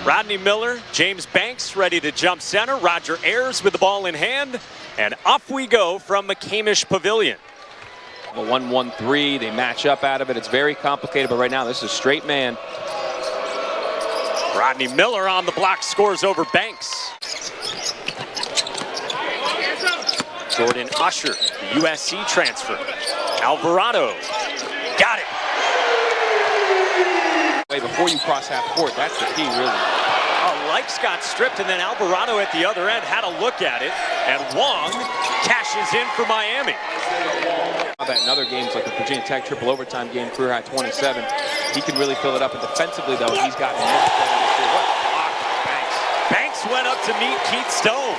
Rodney Miller, James Banks ready to jump center. Roger Ayers with the ball in hand. And off we go from McCamish Pavilion. A 1-1-3, they match up out of it. It's very complicated, but right now this is a straight man. Rodney Miller on the block, scores over Banks. Jordan Usher, the USC transfer. Alvarado, got it. Before you cross half court, that's the key, really. Lykes got stripped, and then Alvarado at the other end had a look at it, and Wong cashes in for Miami. That in other games like the Virginia Tech triple overtime game, career high 27, he can really fill it up. And defensively, though, he's gotten much better this year. What a block by Banks. Banks went up to meet Keith Stone.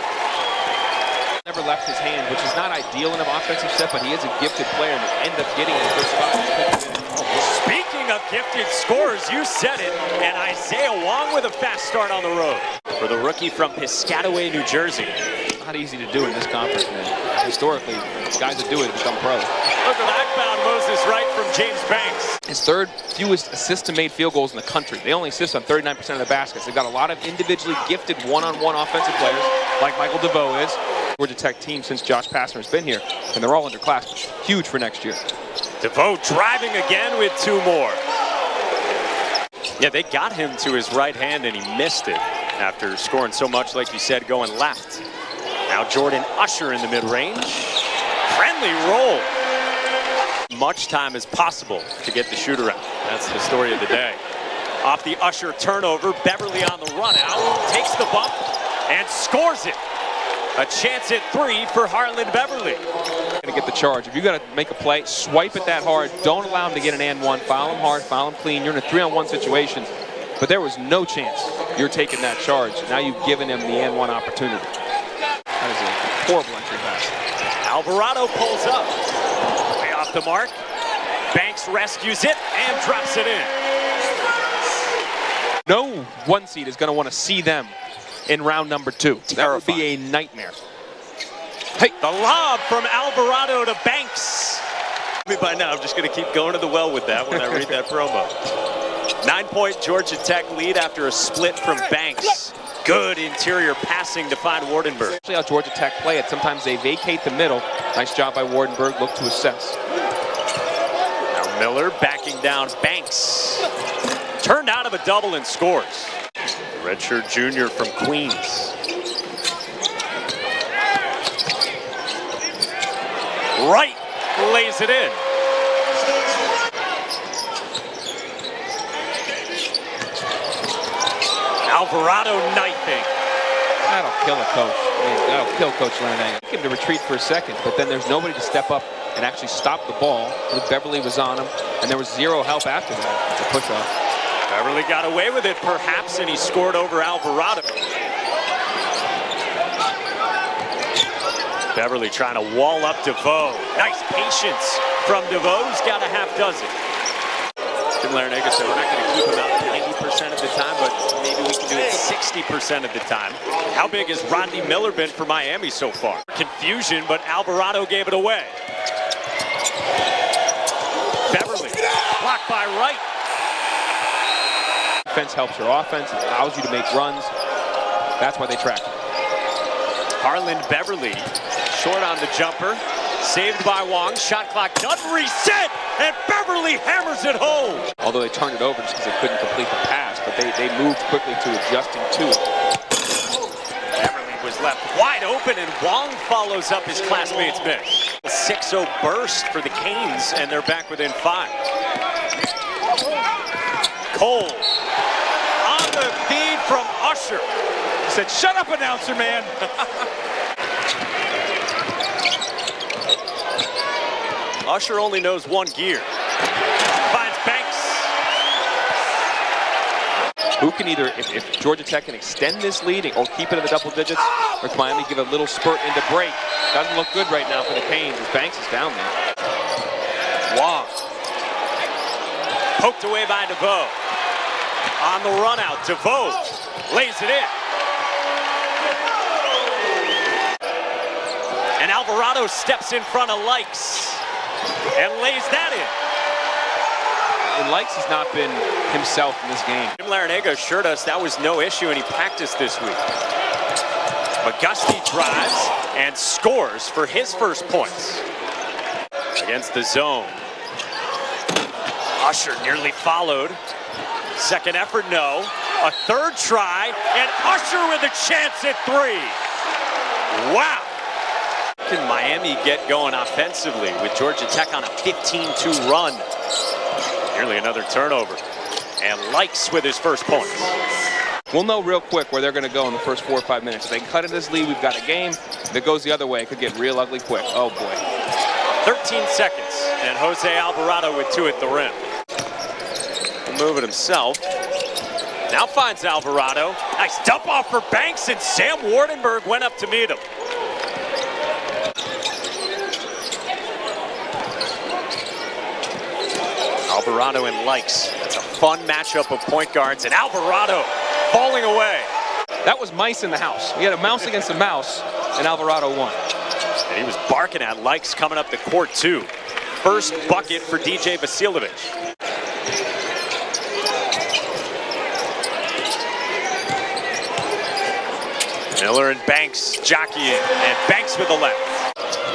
Never left his hand, which is not ideal in an offensive set, but he is a gifted player and ended up getting in a good spot. Speaking of gifted scorers, you said it, and Isaiah Wong with a fast start on the road. For the rookie from Piscataway, New Jersey. Not easy to do in this conference, man. Historically, guys that do it become pros. Look at that found Moses Wright from James Banks. His third fewest assists to made field goals in the country. They only assist on 39% of the baskets. They've got a lot of individually gifted one-on-one offensive players, like Michael DeVoe is. Georgia Tech team since Josh Pastner's been here, and they're all underclassmen. Huge for next year. DeVoe driving again with two more. Yeah, they got him to his right hand, and he missed it after scoring so much, like you said, going left. Now Jordan Usher in the mid-range. Friendly roll. Much time as possible to get the shooter out. That's the story of the day. Off the Usher turnover, Beverly on the run out, takes the bump, and scores it. A chance at three for Harlan Beverly. Gonna get the charge. If you gotta make a play, swipe it that hard. Don't allow him to get an and one. Foul him hard, foul him clean. You're in a 3-on-1 situation, but there was no chance you're taking that charge. Now you've given him the and one opportunity. That is a horrible entry pass. Alvarado pulls up. Way off the mark. Banks rescues it and drops it in. No one seed is gonna want to see them in round number 2. That would be a nightmare. Hey, the lob from Alvarado to Banks. By now, I'm just going to keep going to the well with that when I read that promo. 9-point Georgia Tech lead after a split from Banks. Good interior passing to find Wardenberg. Actually, how Georgia Tech play it, sometimes they vacate the middle. Nice job by Wardenberg, look to assess. Now Miller backing down Banks. Turned out of a double and scores. Redshirt junior from Queens. Right, lays it in. Alvarado knifing. That'll kill a coach. I mean, that'll kill Coach Lennon. He came to retreat for a second, but then there's nobody to step up and actually stop the ball. Beverly was on him, and there was zero help after that. It's a push-off. Beverly got away with it, perhaps, and he scored over Alvarado. Beverly trying to wall up DeVoe. Nice patience from DeVoe, who's got a half dozen. Jim Larinaga said we're not going to keep him out 90% of the time, but maybe we can do it 60% of the time. How big has Rodney Miller been for Miami so far? Confusion, but Alvarado gave it away. Beverly, blocked by Wright. Defense helps your offense, it allows you to make runs. That's why they track it. Harlan Beverly, short on the jumper, saved by Wong. Shot clock done, reset, and Beverly hammers it home. Although they turned it over just because they couldn't complete the pass, but they moved quickly to adjusting to it. Beverly was left wide open, and Wong follows up his classmate's miss. A 6-0 burst for the Canes, and they're back within 5. Cole on the feed from Usher. He said, "Shut up, announcer man." Usher only knows one gear. Finds Banks. Who can either, if Georgia Tech can extend this lead or keep it in the double digits, or can Miami give a little spurt into break? Doesn't look good right now for the Canes as Banks is down there. Wong. Poked away by DeVoe. On the run out, DeVoe lays it in. And Alvarado steps in front of Lykes and lays that in. and Lykes has not been himself in this game. Jim Larinaga assured us that was no issue, and he practiced this week. McGusty drives and scores for his first points against the zone. Usher nearly followed. Second effort, no. A third try, and Usher with a chance at three. Wow. Can Miami get going offensively with Georgia Tech on a 15-2 run? Nearly another turnover. And Lykes with his first points. We'll know real quick where they're going to go in the first 4 or 5 minutes. If they cut in this lead, we've got a game. If it goes the other way, it could get real ugly quick. Oh, boy. 13 seconds, and Jose Alvarado with 2 at the rim. He'll move it himself. Now finds Alvarado. Nice dump off for Banks, and Sam Wardenberg went up to meet him. Alvarado and Lykes. That's a fun matchup of point guards, and Alvarado falling away. That was mice in the house. We had a mouse against a mouse, and Alvarado won. And he was barking at Lykes coming up the court, too. First bucket for DJ Vasiljevic. Miller and Banks jockeying, and Banks with the left.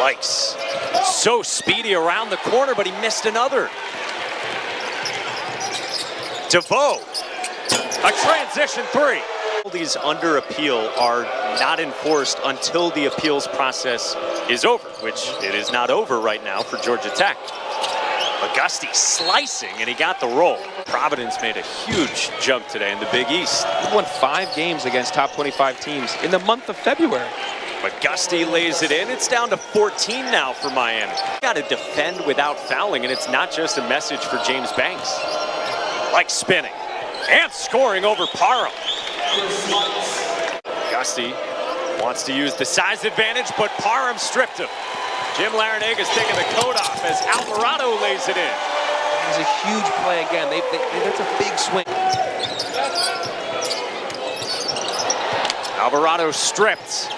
Lykes so speedy around the corner, but he missed another. DeVoe, a transition three. These under appeal are not enforced until the appeals process is over, which it is not over right now for Georgia Tech. McGusty slicing, and he got the roll. Providence made a huge jump today in the Big East. He won 5 games against top 25 teams in the month of February. McGusty lays it in. It's down to 14 now for Miami. Got to defend without fouling, and it's not just a message for James Banks. Like spinning and scoring over Parham. McGusty wants to use the size advantage, but Parham stripped him. Jim Larinaga's taking the coat off as Alvarado lays it in. It was a huge play again. That's a big swing. Alvarado stripped.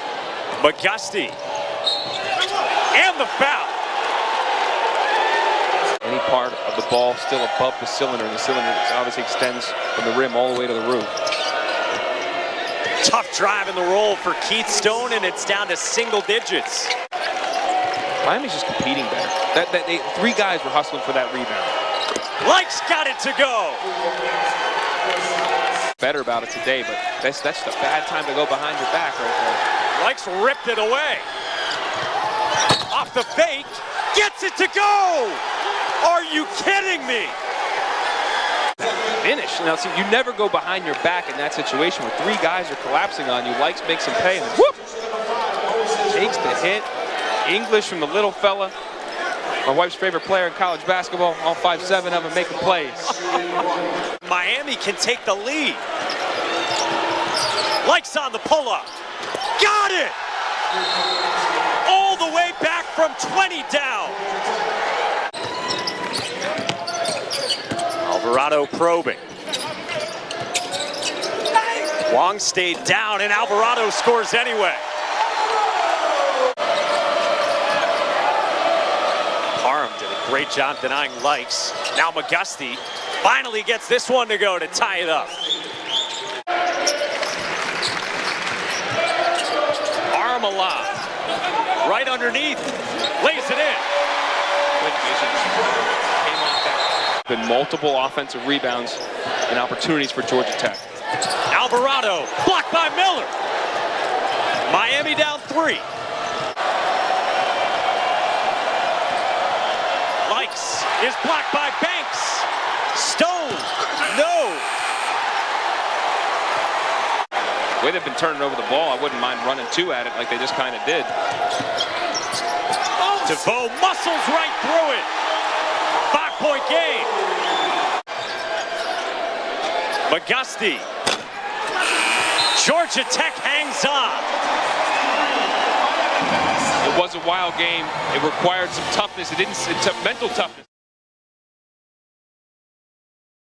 McGusty. And the foul. Any part of the ball still above the cylinder, and the cylinder obviously extends from the rim all the way to the roof. Tough drive in the roll for Keith Stone, and it's down to single digits. Miami's just competing better. 3 guys were hustling for that rebound. Lykes got it to go. Better about it today, but that's just a bad time to go behind your back right there. Lykes ripped it away. Off the fake, gets it to go. Are you kidding me? Finish. Now, see, you never go behind your back in that situation where 3 guys are collapsing on you. Lykes makes him pay, and then whoop! Takes the hit. English from the little fella. My wife's favorite player in college basketball. All 5'7" of them making plays. Miami can take the lead. Lykes on the pull-up. Got it! All the way back from 20 down. Alvarado probing. Wong stayed down, and Alvarado scores anyway. Parham did a great job denying Lykes. Now McGusty finally gets this one to go to tie it up. Arm aloft. Right underneath. Lays it in. Been multiple offensive rebounds and opportunities for Georgia Tech. Alvarado blocked by Miller. Miami down 3. Lykes is blocked by Banks. Stone, no. The way they've been turning over the ball, I wouldn't mind running 2 at it like they just kind of did. DeVoe muscles right through it. 5-point game. McGusty. Georgia Tech hangs on. It was a wild game. It required some toughness. It didn't mental toughness.